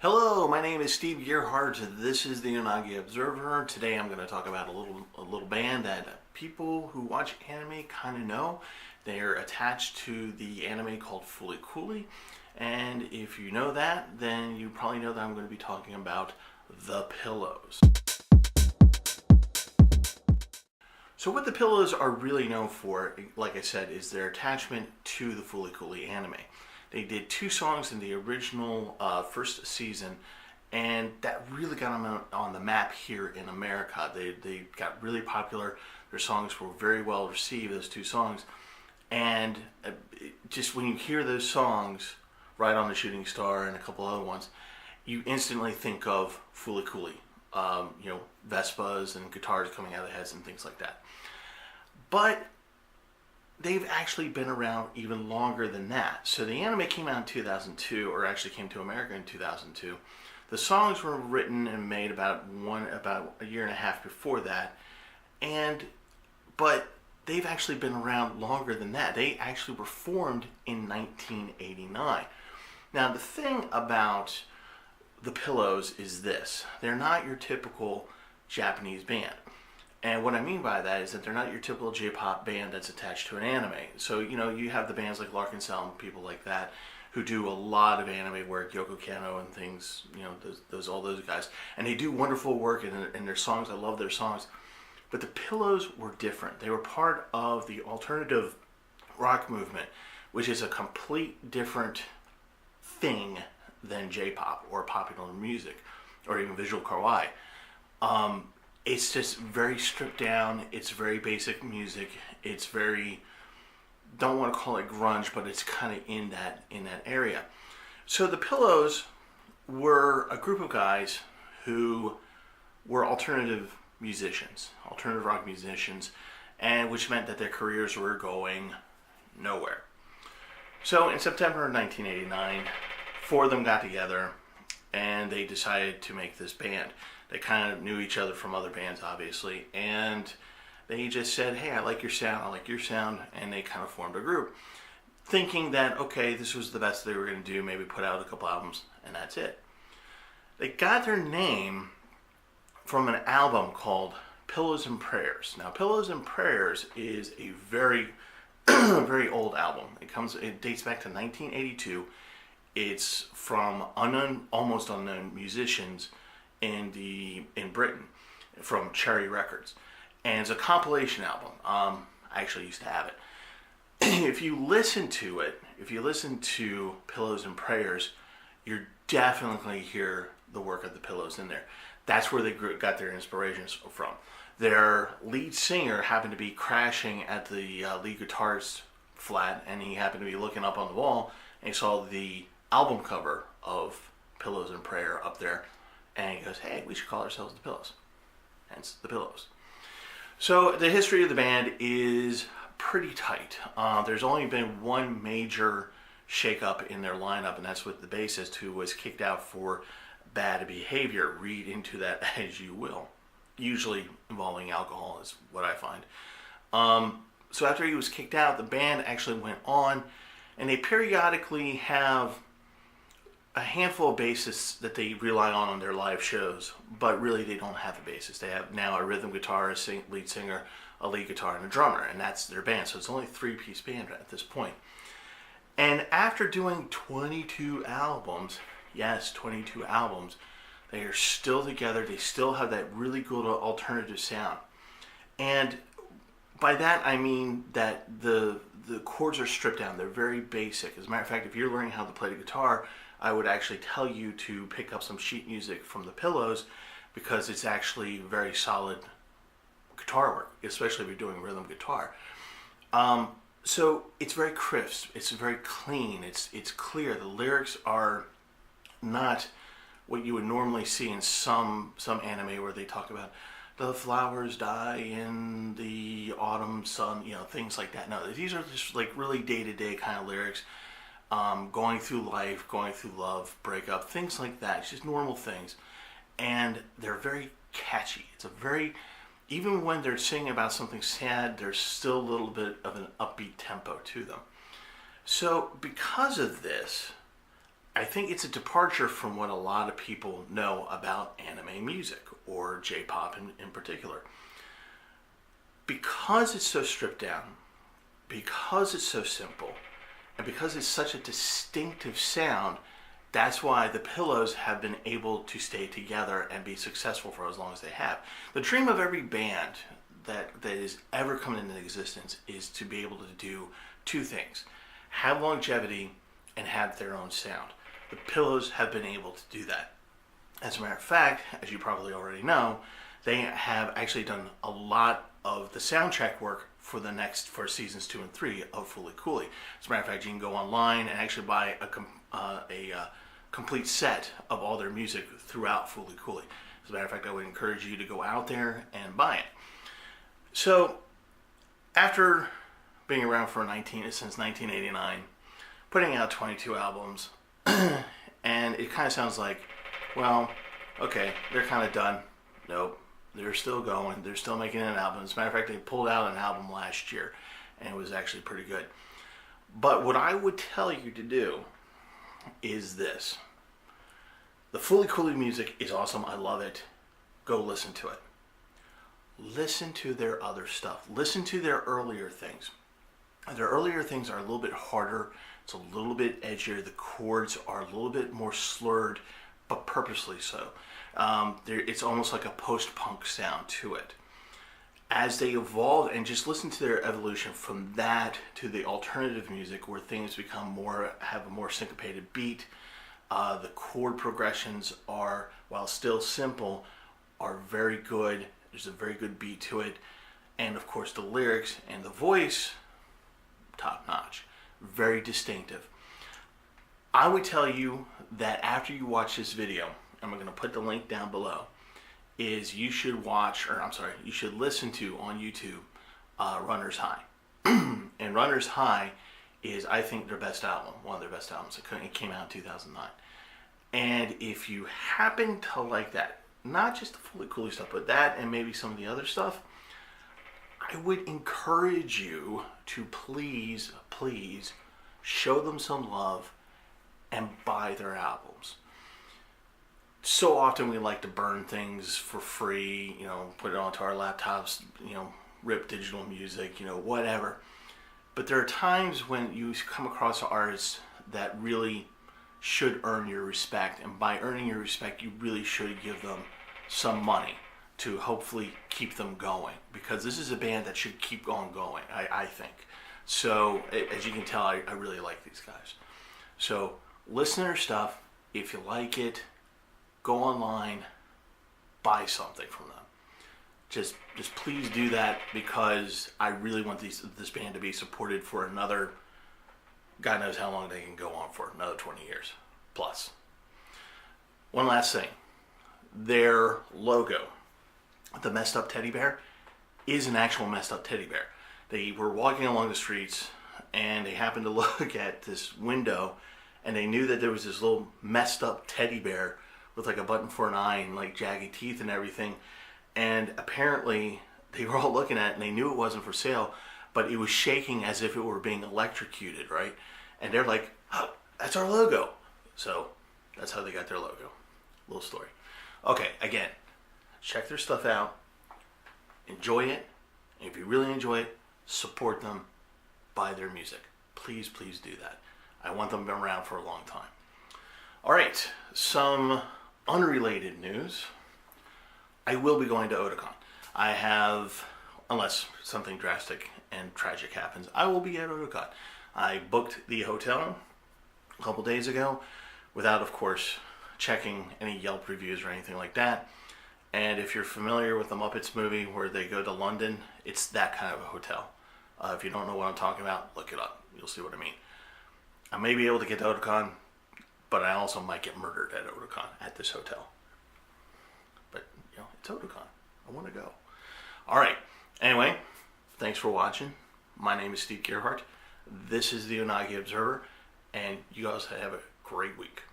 Hello, my name is Steve Gearhart. This is the Unagi Observer. Today I'm going to talk about a little band that people who watch anime kind of know. They're attached to the anime called Fooly Cooly. And if you know that, then you probably know that I'm going to be talking about The Pillows. So what The Pillows are really known for, like I said, is their attachment to the Fooly Cooly anime. They did 2 songs in the original first season, and that really got them on the map here in America. They got really popular. Their songs were very well received, those 2 songs. And just when you hear those songs, Ride on the Shooting Star and a couple other ones, you instantly think of Fooly Cooly. Vespas and guitars coming out of the heads and things like that. But they've actually been around even longer than that. So the anime came out in 2002, or actually came to America in 2002. The songs were written and made about a year and a half before that, but they've actually been around longer than that. They actually were formed in 1989. Now the thing about the Pillows is this: they're not your typical Japanese band. And what I mean by that is that they're not your typical J-pop band that's attached to an anime. So, you have the bands like Larkin Cell and people like that who do a lot of anime work, Yoko Kanno and things, all those guys. And they do wonderful work in their songs. I love their songs. But the Pillows were different. They were part of the alternative rock movement, which is a complete different thing than J-pop or popular music or even visual kawaii. It's just very stripped down. It's very basic music. It's very, don't want to call it grunge, but it's kind of in that area. So the Pillows were a group of guys who were alternative rock musicians, and which meant that their careers were going nowhere. So in September of 1989, 4 of them got together and they decided to make this band. They kind of knew each other from other bands, obviously, and they just said, hey, I like your sound, and they kind of formed a group, thinking that, okay, this was the best they were going to do, maybe put out a couple albums, and that's it. They got their name from an album called Pillows and Prayers. Now, Pillows and Prayers is a very, very old album. It dates back to 1982. It's from almost unknown musicians in Britain, from Cherry Records, and it's a compilation album. I actually used to have it. If you listen to Pillows and Prayers, you're definitely hear the work of the Pillows in there. That's where they got their inspirations from. Their lead singer happened to be crashing at the lead guitarist's flat, and he happened to be looking up on the wall, and he saw the album cover of Pillows and Prayer up there. And he goes, hey, we should call ourselves the Pillows. Hence the Pillows. So the history of the band is pretty tight. There's only been one major shakeup in their lineup, and that's with the bassist, who was kicked out for bad behavior. Read into that as you will. Usually involving alcohol is what I find. So after he was kicked out, the band actually went on, and they periodically have a handful of bassists that they rely on their live shows, but really they don't have a bassist. They have now a rhythm guitarist, lead singer, a lead guitar, and a drummer, and that's their band. So it's only a 3-piece band at this point. And after doing 22 albums, yes, 22 albums, they are still together. They still have that really good alternative sound. And by that I mean that the chords are stripped down. They're very basic. As a matter of fact, if you're learning how to play the guitar, I would actually tell you to pick up some sheet music from the Pillows, because it's actually very solid guitar work, especially if you're doing rhythm guitar. So it's very crisp. It's very clean. It's clear. The lyrics are not what you would normally see in some anime where they talk about the flowers die in the autumn sun, things like that. No, these are just like really day-to-day kind of lyrics. Going through life, going through love, breakup, things like that. It's just normal things. And they're very catchy. Even when they're singing about something sad, there's still a little bit of an upbeat tempo to them. So because of this, I think it's a departure from what a lot of people know about anime music, or J-pop in particular. Because it's so stripped down, because it's so simple, and because it's such a distinctive sound, that's why the Pillows have been able to stay together and be successful for as long as they have. The dream of every band that has ever come into existence is to be able to do two things: have longevity and have their own sound. The Pillows have been able to do that. As a matter of fact, as you probably already know, they have actually done a lot of the soundtrack work for seasons 2 and 3 of Fooly Cooly. As a matter of fact, you can go online and actually buy a complete set of all their music throughout Fooly Cooly. As a matter of fact, I would encourage you to go out there and buy it. So, after being around since 1989, putting out 22 albums, and it kind of sounds like, well, okay, they're kind of done. Nope, they're still going. They're still making an album. As a matter of fact, they pulled out an album last year, and it was actually pretty good. But what I would tell you to do is this. The Fooly Cooly music is awesome. I love it. Go listen to it. Listen to their other stuff. Listen to their earlier things. Their earlier things are a little bit harder. It's a little bit edgier. The chords are a little bit more slurred, but purposely so. It's almost like a post-punk sound to it. As they evolve, and just listen to their evolution from that to the alternative music, where things have a more syncopated beat. The chord progressions are, while still simple, are very good. There's a very good beat to it. And of course the lyrics and the voice, top notch. Very distinctive. I would tell you that after you watch this video, and we're going to put the link down below, is you should listen to on YouTube Runner's High. And Runner's High is, I think, their best album, one of their best albums. It came out in 2009. And if you happen to like that, not just the Fooly Cooly stuff, but that and maybe some of the other stuff, I would encourage you to please show them some love and buy their albums. So often we like to burn things for free, put it onto our laptops, rip digital music, whatever. But there are times when you come across artists that really should earn your respect, and by earning your respect, you really should give them some money to hopefully keep them going, because this is a band that should keep on going, I think. So, as you can tell, I really like these guys. So, listen to their stuff. If you like it, go online, buy something from them. Just please do that, because I really want this band to be supported for another, God knows how long they can go on for, another 20 years plus. One last thing. Their logo, the messed up teddy bear, is an actual messed up teddy bear. They were walking along the streets and they happened to look at this window, and they knew that there was this little messed up teddy bear with like a button for an eye and like jagged teeth and everything. And apparently they were all looking at it and they knew it wasn't for sale, but it was shaking as if it were being electrocuted, right? And they're like, oh, that's our logo. So that's how they got their logo. Little story. Okay, again, check their stuff out. Enjoy it. And if you really enjoy it, support them. Buy their music. Please do that. I want them to be around for a long time. All right, some unrelated news. I will be going to Otaku. I have, unless something drastic and tragic happens, I will be at Otaku. I booked the hotel a couple days ago without, of course, checking any Yelp reviews or anything like that. And if you're familiar with the Muppets movie where they go to London, it's that kind of a hotel. If you don't know what I'm talking about, look it up. You'll see what I mean. I may be able to get to Otaku, but I also might get murdered at Otaku at this hotel. But, it's Otaku. I want to go. All right. Anyway, thanks for watching. My name is Steve Gerhardt. This is the Unagi Observer, and you guys have a great week.